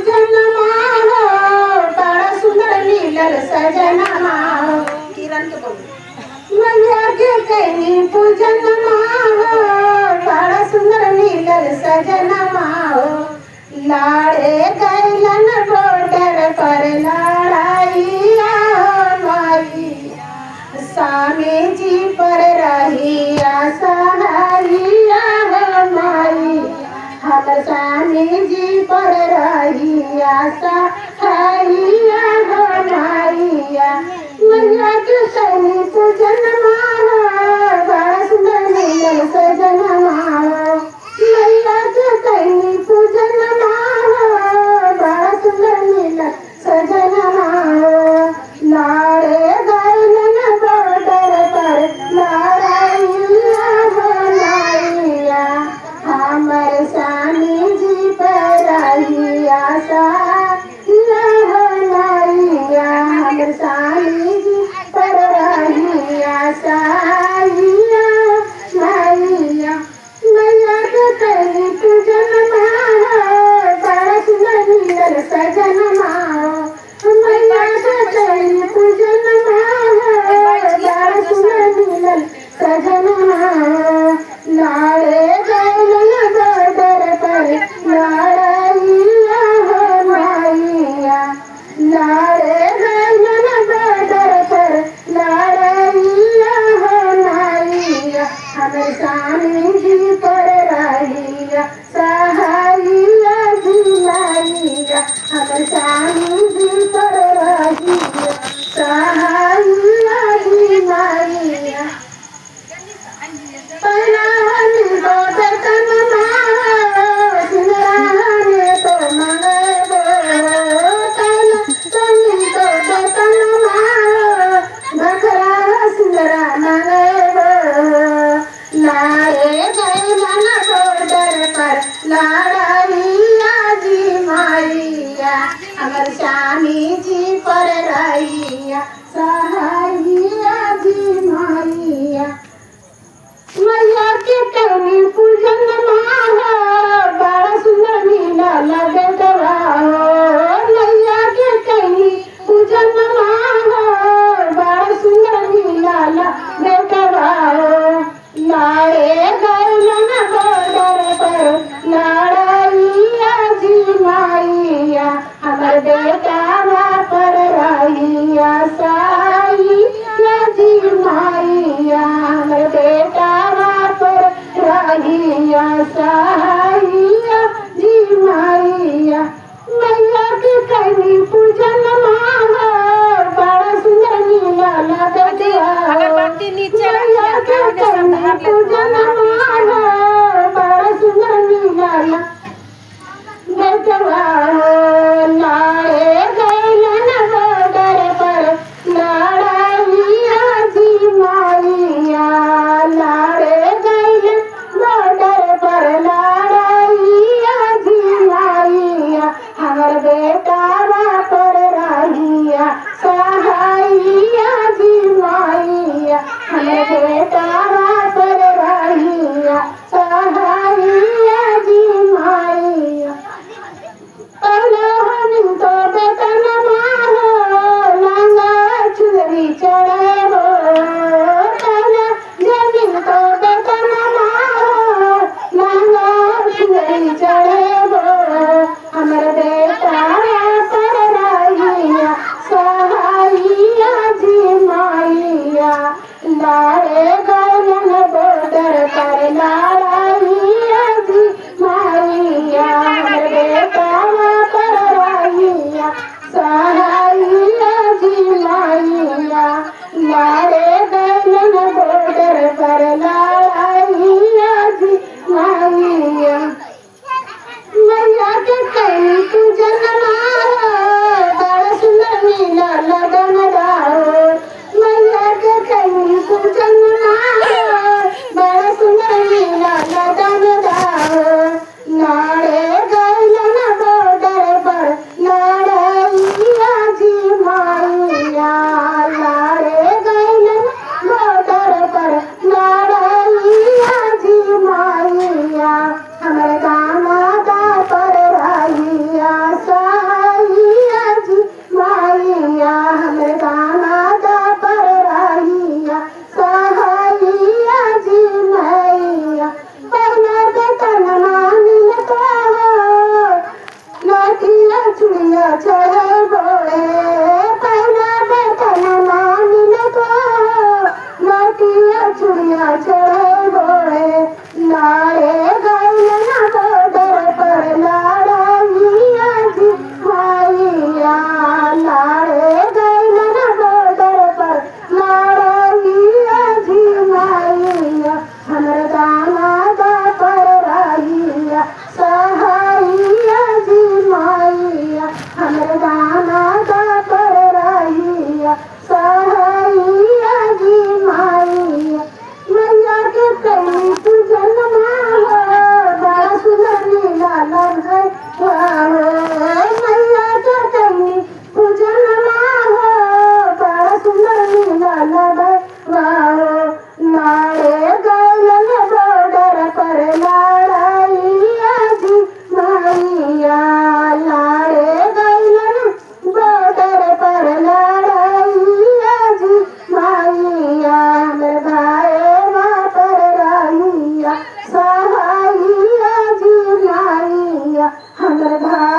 पूजनमा हो बड़ा सुंदर मिलल सजनमा हो किरण के बोल मैया के कैनी पूजनमा हो बड़ा सुंदर मिलल सजनमा हो लाड़े गैलन बॉर्डर पर लड़ाइया माई स्वामी जी पर रहिया सहारिया माई हम स्वामी जी पर रहिया सहारिया माइया मैया के सैनी पूजन माहो बड़ा सुंदर मिलल सजन माहो मैया के सैनी पूजन माहो बड़ा सुंदर मिलल सजन माहो लाड़े गैलन बॉर्डर पर लड़ाइया माइया हमर स्वामी जी पर रहिया सहारिया माइया हमर स्वामी जी पर रहिया सहारिया माइया मैया के कैनी पूजन माहो बड़ा सुंदर मिलल सजन माहो मैया के कैनी पूजन माहो बड़ा सुंदर मिलल सजन माहो लाड़े गैलन बॉर्डर पर लड़ाइया माइया लाड़े गैलन बॉर्डर पर लड़ाइया माइया हमर स्वामी जी पर रहिया सहारिया माइया हमर स्वामी जी पर रहिया सहारिया माइया पहनाहनी को बर्तन माहो सिंगराहनी तो मंगबो तनी को बर्तन माहो बखरा सिंगरा मंगबो लाए गैलन बॉर्डर पर लड़ाइया जी माइया हमर स्वामी जी पर रहिया सहारिया जी माइया मैया के कैनी पूजन माहो बड़ा सुंदर मिलल बेटवा हो मैया के कैनी पूजन माहो बड़ा सुंदर मिलल बेटवा हो लाए गैलन बॉर्डर पर लड़ाइया जी माइया हमर बेटावा पर रहिया सहारिया जी माइया हमर बेटावा पर रहिया सहारिया जी माइया मैया के कैनी पूजन माहो बड़ा सुंदर मिलल बेटवा मैया के कैनी पूजन माहो बड़ा सुंदर मिलल बेटवा लाए गैलन बॉर्डर पर लड़ाइया जी माइया लाड़े गैलन बॉर्डर पर लड़ाइया जी माइया हमर बेटावा पर रहिया सहारिया जी माइया हमर बेटावा पर रहिया सहारिया जी माइया पहनाहनी तो बर्तन माहो लंगा चुनरी चढ़ेबो पहना जमीन तो बर्तन माहो लंगा चुनरी चढ़ेबो हमर बेटावा पर रहिया सहारिया जी माइया लाड़े गैलन बॉर्डर पर लड़ाइया जी माइया हमर बेटावा पर रहिया सहारिया जी माइया लाड़े गैलन बॉर्डर पर लड़ाइया जी माइया मैया के कैनी पूजन माहो बड़ा सुंदर मिलल गनवा हो मैया के कैनी पूजन माहो बड़ा सुंदर मिलल गनवा हो लाड़े गैलन बॉर्डर पर लड़ाइया जी माइया लाड़े गैलन बॉर्डर पर लड़ाइया जी माइया हमर दामादा पर रहिया चढ़े गोड़े पहला बतन मानिल को मोतिया चुड़िया चढ़े गोड़े लाड़े गैल न बॉर्डर पर लाड़िया जी माइया लाड़े गैल न बॉर्डर पर लाड़िया जी माइया हमर दामाद पर राइया सहाइया जी माइया हमर दामाद पर राइया सहाइया जी माइया मैया के कई पूजन माहो बड़ा सुंदर नीला है मैया के कई पूजन माहो बड़ा सुंदर नीला है लाड़े गैलन बॉर्डर पर लाड़िया जी माइया लाड़े गैलन बॉर्डर पर लाड़िया जी माइया हमर भाईवा पर राइया सहाइया जी माइया हमर भाई